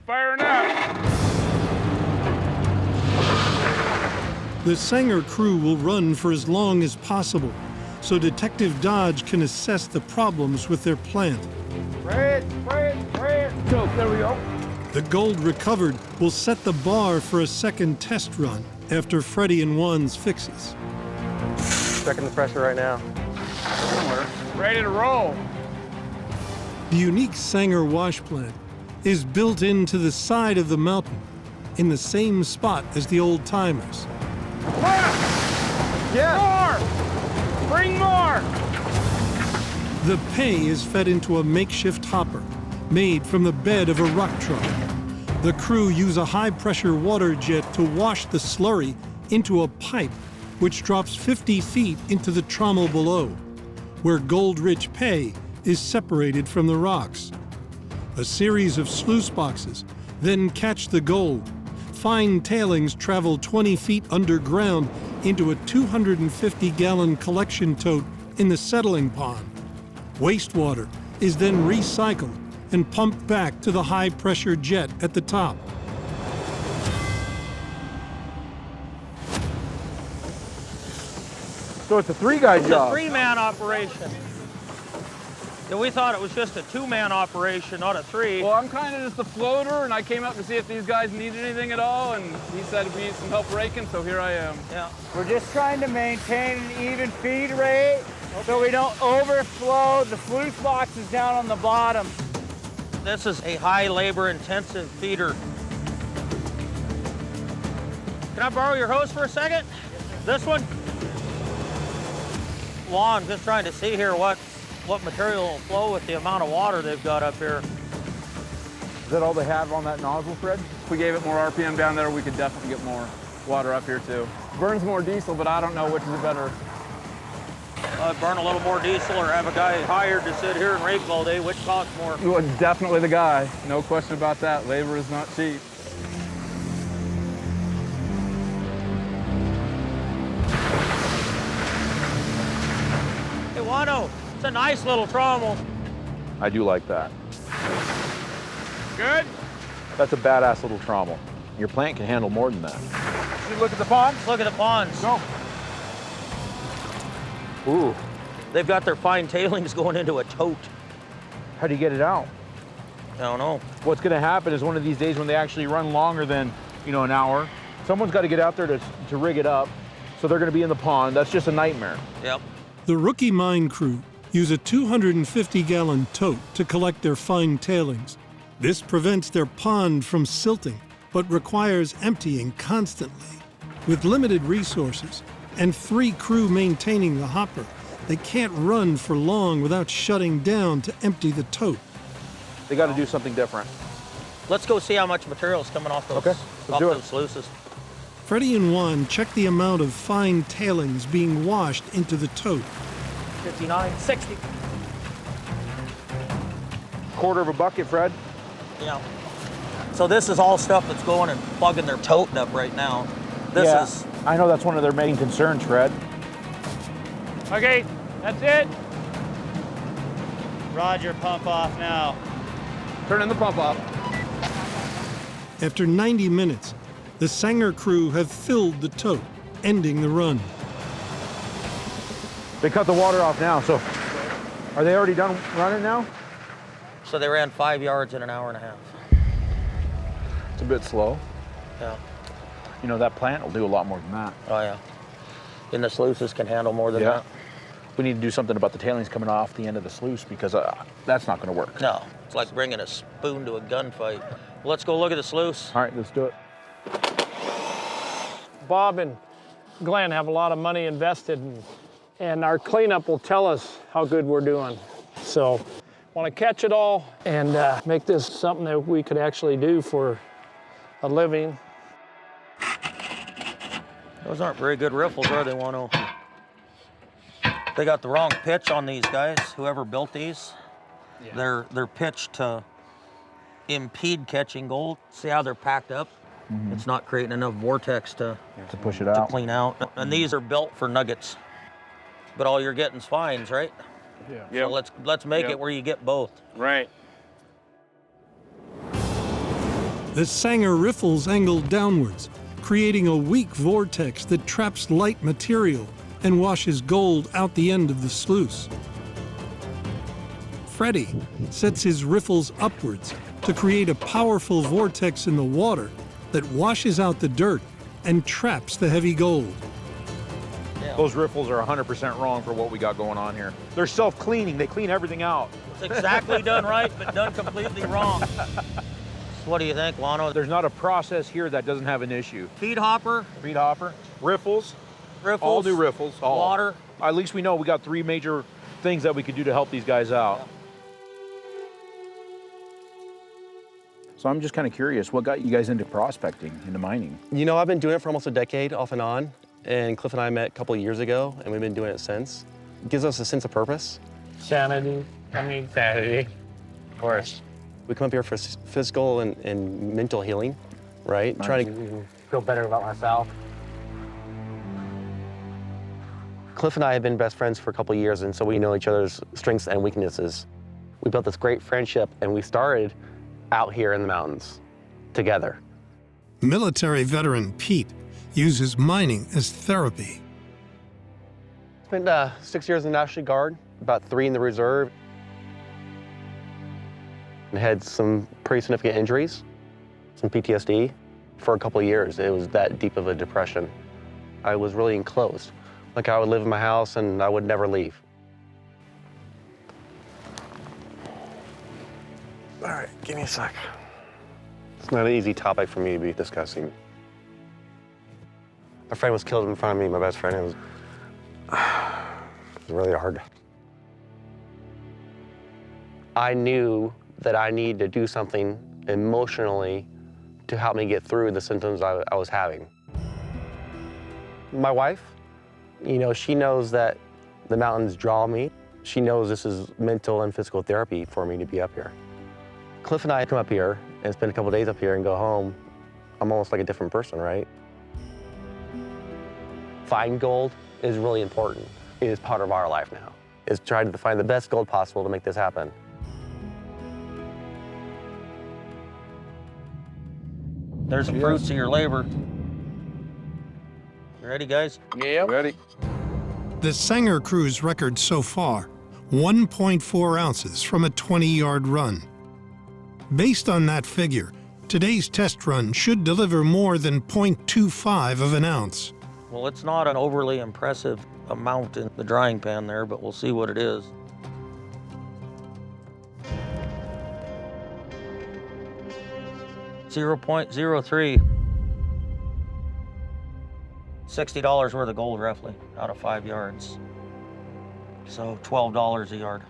firing up. The Sanger crew will run for as long as possible, so Detective Dodge can assess the problems with their plant. Spray it. Choke, there we go. The gold recovered will set the bar for a second test run after Freddy and Juan's fixes. Checking the pressure right now. Ready to roll. The unique Sanger wash plant is built into the side of the mountain in the same spot as the old timers. Yeah. More! Bring more! The pay is fed into a makeshift hopper made from the bed of a rock truck. The crew use a high-pressure water jet to wash the slurry into a pipe which drops 50 feet into the trommel below, where gold-rich pay is separated from the rocks. A series of sluice boxes then catch the gold. Fine tailings travel 20 feet underground into a 250-gallon collection tote in the settling pond. Wastewater is then recycled and pumped back to the high-pressure jet at the top. So it's a three-guy It's job. a three-man operation. Yeah, we thought it was just a two-man operation, not a three. Well, I'm kind of just a floater, and I came up to see if these guys needed anything at all, and he said we need some help raking, so here I am. Yeah. We're just trying to maintain an even feed rate so we don't overflow the sluice boxes down on the bottom. This is a high labor-intensive feeder. Can I borrow your hose for a second? This one? Juan, just trying to see here what material will flow with the amount of water they've got up here. Is that all they have on that nozzle, Fred? If we gave it more RPM down there, we could definitely get more water up here too. Burns more diesel, but I don't know which is better. Burn a little more diesel or have a guy hired to sit here and rake all day, which costs more? Well, definitely the guy, no question about that. Labor is not cheap. Hey, Wano, it's a nice little trommel. I do like that. Good? That's a badass little trommel. Your plant can handle more than that. Did you look at the pond? Look at the ponds. Go. Ooh, They've got their fine tailings going into a tote. how do you get it out? I don't know. What's gonna happen is one of these days when they actually run longer than, an hour, someone's gotta get out there to rig it up. So they're gonna be in the pond. That's just a nightmare. Yep. The rookie mine crew use a 250-gallon tote to collect their fine tailings. This prevents their pond from silting, but requires emptying constantly. With limited resources and 3 crew maintaining the hopper, they can't run for long without shutting down to empty the tote. They gotta do something different. Let's go see how much material is coming off those, Okay, let's do it. those sluices. Freddie and Juan check the amount of fine tailings being washed into the tote. 59, 60. Quarter of a bucket, Fred. Yeah. So this is all stuff that's going and plugging their tote up right now. This is, I know that's one of their main concerns, Fred. Okay, that's it. Roger, pump off now. Turning the pump off. After 90 minutes, the Sanger crew have filled the tote, ending the run. They cut the water off now, so are they already done running now? so they ran 5 yards in an hour and a half. It's a bit slow. Yeah. That plant will do a lot more than that. Oh, yeah. And the sluices can handle more than that. We need to do something about the tailings coming off the end of the sluice because that's not going to work. No, it's like bringing a spoon to a gunfight. Let's go look at the sluice. All right, let's do it. Bob and Glenn have a lot of money invested, and our cleanup will tell us how good we're doing. So, want to catch it all and make this something that we could actually do for a living. Those aren't very good riffles, are they, Wano? They got the wrong pitch on these guys, whoever built these. Yeah. They're pitched to impede catching gold. See how they're packed up? Mm-hmm. It's not creating enough vortex to push it out. To clean out. And these are built for nuggets. But all you're getting is fines, right? Yeah. So let's make it where you get both. Right. The Sanger riffles angle downwards, creating a weak vortex that traps light material and washes gold out the end of the sluice. Freddy sets his riffles upwards to create a powerful vortex in the water that washes out the dirt and traps the heavy gold. Those riffles are 100% wrong for what we got going on here. They're self-cleaning. They clean everything out. It's exactly done right, but done completely wrong. So what do you think, Lano? There's not a process here that doesn't have an issue. Feed hopper, Feed hopper, riffles, all new riffles, all. water. At least we know we got 3 major things that we could do to help these guys out. So I'm just kind of curious, what got you guys into prospecting, into mining? You know, I've been doing it for almost a decade, off and on. And Cliff and I met a couple of years ago, and we've been doing it since. It gives us a sense of purpose. Sanity. Sanity. Of course. We come up here for physical and mental healing, right? Trying to Feel better about myself. Cliff and I have been best friends for a couple of years, and so we know each other's strengths and weaknesses. We built this great friendship, and we started out here in the mountains together. Military veteran Pete uses mining as therapy. Spent 6 years in the National Guard, about 3 in the reserve. And had some pretty significant injuries, some PTSD. For a couple of years, it was that deep of a depression. I was really enclosed. Like I would live in my house and I would never leave. All right, give me a sec. It's not an easy topic for me to be discussing. My friend was killed in front of me, my best friend. It was really hard. I knew that I needed to do something emotionally to help me get through the symptoms I was having. My wife, you know, she knows that the mountains draw me. She knows this is mental and physical therapy for me to be up here. Cliff and I come up here and spend a couple days up here and go home. I'm almost like a different person, right? Finding gold is really important. It is part of our life now. It's trying to find the best gold possible to make this happen. There's the fruits of your labor. You ready, guys? Yeah. Ready? The Sanger crew's record so far, 1.4 ounces from a 20-yard run. Based on that figure, today's test run should deliver more than 0.25 of an ounce. Well, it's not an overly impressive amount in the drying pan there, but we'll see what it is. .03. $60 worth of gold, roughly, out of 5 yards. So $12 a yard,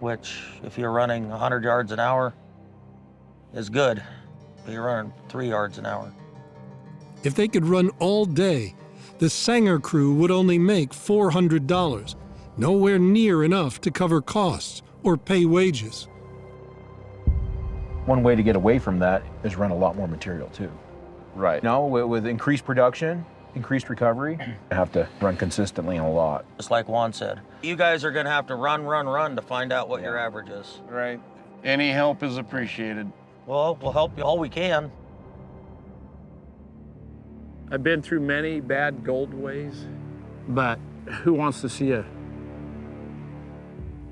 which, if you're running 100 yards an hour, is good. But you're running 3 yards an hour. If they could run all day, the Sanger crew would only make $400, nowhere near enough to cover costs or pay wages. One way to get away from that is run a lot more material too. Right. Now, with increased production, increased recovery, you have to run consistently and a lot. Just like Juan said, you guys are gonna have to run to find out what your average is. Right. Any help is appreciated. Well, we'll help you all we can. I've been through many bad gold ways, but who wants to see a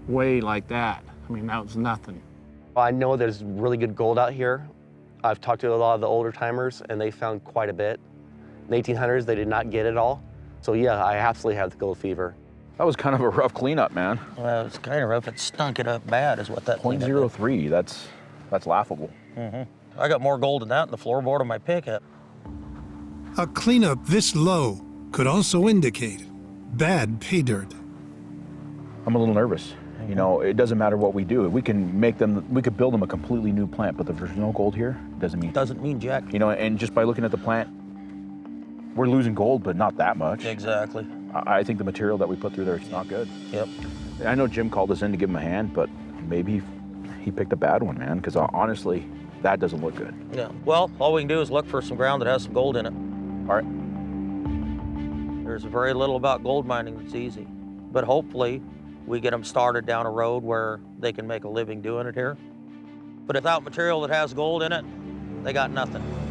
way like that? I mean, that was nothing. I know there's really good gold out here. I've talked to a lot of the older timers, and they found quite a bit. In the 1800s, they did not get it all. So yeah, I absolutely have the gold fever. That was kind of a rough cleanup, man. Well, it's kind of rough. It stunk it up bad is what that thing did. 0.03, that's laughable. I got more gold than that in the floorboard of my pickup. A cleanup this low could also indicate bad pay dirt. I'm a little nervous. You know, it doesn't matter what we do. We can make them, we could build them a completely new plant, but if there's no gold here, it doesn't mean jack. You know, and just by looking at the plant, we're losing gold, but not that much. Exactly. I think the material that we put through there is not good. Yep. I know Jim called us in to give him a hand, but maybe he picked a bad one, man, because honestly, that doesn't look good. Yeah. Well, all we can do is look for some ground that has some gold in it. All right. There's very little about gold mining that's easy, but hopefully we get them started down a road where they can make a living doing it here. But without material that has gold in it, They got nothing.